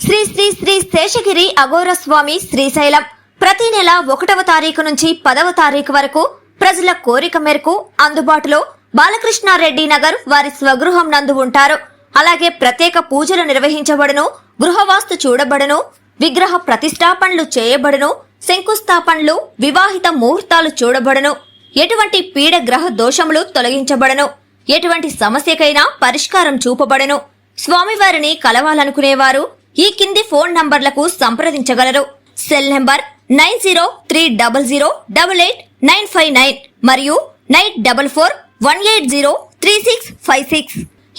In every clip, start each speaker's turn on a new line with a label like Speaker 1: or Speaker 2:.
Speaker 1: శ్రీ శ్రీ శ్రీ శేషగిరి అఘోర స్వామి శ్రీశైలం ప్రతి నెల 1వ తారీఖు నుంచి 10వ తారీఖు వరకు ప్రజల కోరిక మేరకు అందుబాటులో బాలకృష్ణారెడ్డి నగర్ వారి స్వగృహం నందు ఉంటారు. అలాగే ప్రత్యేక పూజలు నిర్వహించబడును, గృహవాస్తు చూడబడును, విగ్రహ ప్రతిష్టాపనలు చేయబడును, శంకుస్థాపనలు, వివాహిత ముహూర్తాలు చూడబడును, ఎటువంటి పీడ గ్రహ దోషములు తొలగించబడును, ఎటువంటి సమస్యకైనా పరిష్కారం చూపబడును. స్వామివారిని కలవాలనుకునేవారు ఈ కింది ఫోన్ నంబర్లకు సంప్రదించగలరు. సెల్ నంబర్ 9030088959 మరియు 9441803656.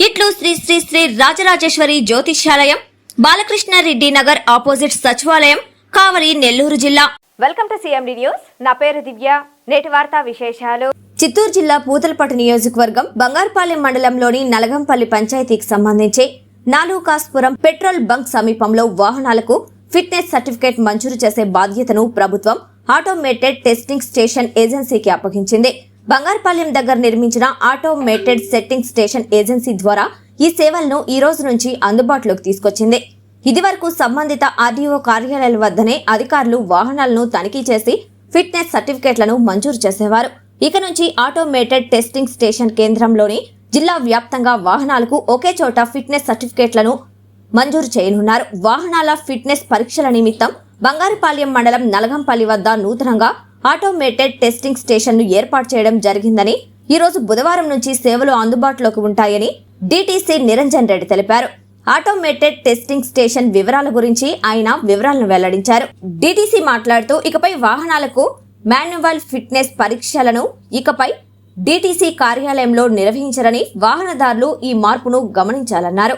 Speaker 1: ఇట్లు శ్రీ శ్రీ శ్రీ రాజరాజేశ్వరి జ్యోతిష్యాలయం, బాలకృష్ణారెడ్డి నగర్ ఆపోజిట్ సచివాలయం, కావలి, నెల్లూరు జిల్లా.
Speaker 2: Welcome to CMD news. నా పేరు దివ్య. నేటి వార్తా విశేషాలు.
Speaker 1: చిత్తూరు జిల్లా పూతలపట్టు నియోజకవర్గం బంగారుపాలెం మండలంలోని నలగంపల్లి పంచాయతీకి సంబంధించి నాలుకాస్పురం పెట్రోల్ బంక్ సమీపంలో వాహనాలకు ఫిట్నెస్ సర్టిఫికేట్ మంజూరు చేసే బాధ్యతను ప్రభుత్వం ఆటోమేటెడ్ టెస్టింగ్ స్టేషన్ ఏజెన్సీకి అప్పగించింది. బంగారుపాలెం దగ్గర నిర్మించిన ఆటోమేటెడ్ సెట్టింగ్ స్టేషన్ ఏజెన్సీ ద్వారా ఈ సేవలను ఈ రోజు నుంచి అందుబాటులోకి తీసుకొచ్చింది. ఇదివరకు సంబంధిత ఆర్డీఓ కార్యాలయాల వద్దనే అధికారులు వాహనాలను తనిఖీ చేసి ఫిట్నెస్ సర్టిఫికేట్లను మంజూరు చేసేవారు. ఇక నుంచి ఆటోమేటెడ్ టెస్టింగ్ స్టేషన్ కేంద్రంలోని జిల్లా వ్యాప్తంగా వాహనాలకు ఒకే చోట ఫిట్నెస్ సర్టిఫికేట్లను మంజూరు చేయనున్నారు. వాహనాల ఫిట్నెస్ పరీక్షల నిమిత్తం బంగారుపాలెం మండలం నలగంపల్లి వద్ద నూతనంగా ఆటోమేటెడ్ టెస్టింగ్ స్టేషన్ ను ఏర్పాటు చేయడం జరిగిందని, ఈ రోజు బుధవారం నుంచి సేవలు అందుబాటులోకి ఉంటాయని డీటీసీ నిరంజన్ రెడ్డి తెలిపారు. ఆటోమేటెడ్ టెస్టింగ్ స్టేషన్ వివరాల గురించి ఆయన వివరాలను వెల్లడించారు. డీటీసీ మాట్లాడుతూ ఇకపై వాహనాలకు మాన్యువల్ ఫిట్నెస్ పరీక్షలను ఇకపై డీటీసీ కార్యాలయంలో నిర్వహించరని, వాహనదారులు ఈ మార్పును గమనించాలన్నారు.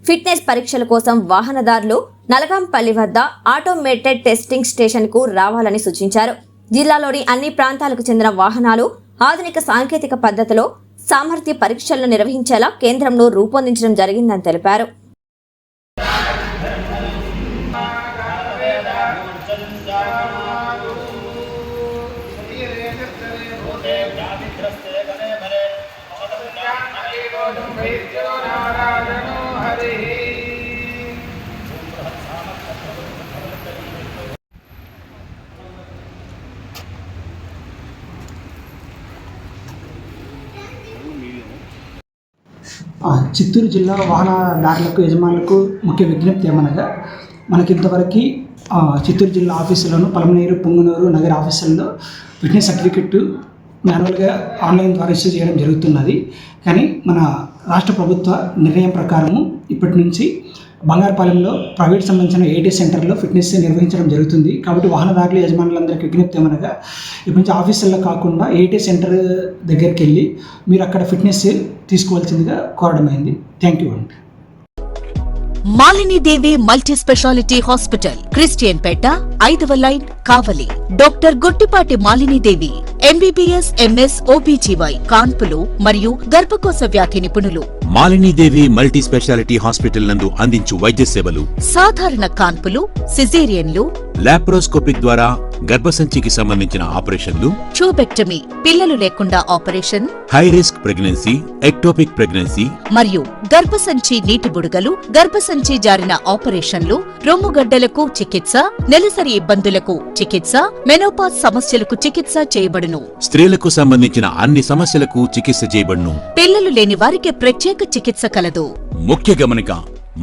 Speaker 1: ఫిట్నెస్ పరీక్షల కోసం వాహనదారులు నలగంపల్లి వద్ద ఆటోమేటెడ్ టెస్టింగ్ స్టేషన్ కు రావాలని సూచించారు. జిల్లాలోని అన్ని ప్రాంతాలకు చెందిన వాహనాలు ఆధునిక సాంకేతిక పద్ధతిలో సామర్థ్య పరీక్షలను నిర్వహించేలా కేంద్రంలో రూపొందించడం జరిగిందని తెలిపారు.
Speaker 3: చిత్తూరు జిల్లా వాహనదారులకు, యజమానులకు ముఖ్య విజ్ఞప్తి ఏమనగా, మనకింతవరకు చిత్తూరు జిల్లా ఆఫీసులను పలమనేరు, పొంగునూరు నగర ఆఫీసుల్లో ఫిట్నెస్ సర్టిఫికెట్ మాన్యువల్గా ఆన్లైన్ ద్వారా ఇష్యూ చేయడం జరుగుతున్నది. కానీ మన రాష్ట్ర ప్రభుత్వ నిర్ణయం ప్రకారము ఇప్పటి నుంచి బంగారుపాలెంలో ప్రైవేట్ సంబంధించిన ఏటీ సెంటర్లో ఫిట్నెస్ నిర్వహించడం జరుగుతుంది. కాబట్టి వాహనదారులు, యజమానులందరికీ విజ్ఞప్తి ఏమనగా, ఇప్పటి నుంచి ఆఫీసుల్లో కాకుండా ఏటీ సెంటర్ దగ్గరికి వెళ్ళి మీరు అక్కడ ఫిట్నెస్ తీసుకోవాల్సిందిగా కోరడమైంది. థ్యాంక్ యూ అండి.
Speaker 4: మాలిని దేవి మల్టీ స్పెషాలిటీ హాస్పిటల్, క్రిస్టియన్ పేట, 5వ లైన్, కావలి. డాక్టర్ గుట్టిపాటి మాలిని దేవి ఎంబీబీఎస్, ఎంఎస్, ఓబీజీవై, కాన్పులు మరియు గర్భకోశ వ్యాధి నిపుణులు.
Speaker 5: మాలినీదేవి మల్టీ స్పెషాలిటీ హాస్పిటల్ నందు అందించు వైద్య సేవలు:
Speaker 4: సాధారణ కాన్పులు, సిజేరియన్లు,
Speaker 5: లాప్రోస్కోపిక్ ద్వారా గర్భసంచికి సంబంధించిన ఆపరేషన్లు,
Speaker 4: ట్యూబెక్టమీ, పిల్లలు లేకుండా operation,
Speaker 5: high risk pregnancy, ectopic pregnancy
Speaker 4: మరియు గర్భసంచి నీటి బుడగలు, గర్భసంచి జారిన ఆపరేషన్లు, రొమ్ముగడ్డలకు చికిత్స, నెలసరి ఇబ్బందులకు చికిత్స, మెనోపాజ్ సమస్యలకు చికిత్స చేయబడును.
Speaker 5: స్త్రీలకు సంబంధించిన అన్ని సమస్యలకు చికిత్స చేయబడును.
Speaker 4: పిల్లలు లేని వారికి ప్రత్యేక చికిత్స కలదు.
Speaker 5: ముఖ్య గమనిక: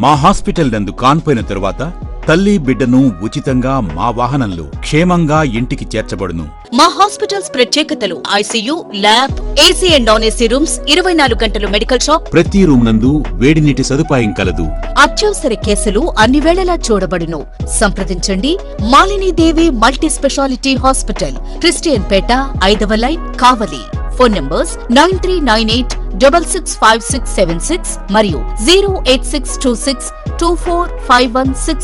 Speaker 5: మా హాస్పిటల్ నందు కాన్పోయిన తరువాత తల్లి, బిడ్డను ఉచితంగా మా వాహనంలో క్షేమంగా ఇంటికి చేర్చబడును.
Speaker 4: మా హాస్పిటల్స్ ప్రత్యేకతలు: ICU, lab, AC and non AC rooms, 24 గంటలు మెడికల్ షాప్,
Speaker 5: ప్రతి రూమ్ నందు వేడి నీటి సదుపాయం కలదు.
Speaker 4: అత్యవసర కేసులు అన్ని వేళలా చూడబడును. సంప్రదించండి. మాలిని దేవి మల్టీ స్పెషాలిటీ హాస్పిటల్, క్రిస్టియన్ పేట, 5వ లైన్, కావలి. ఫోన్ నంబర్స్ 9398665676 మరియు 08626245166.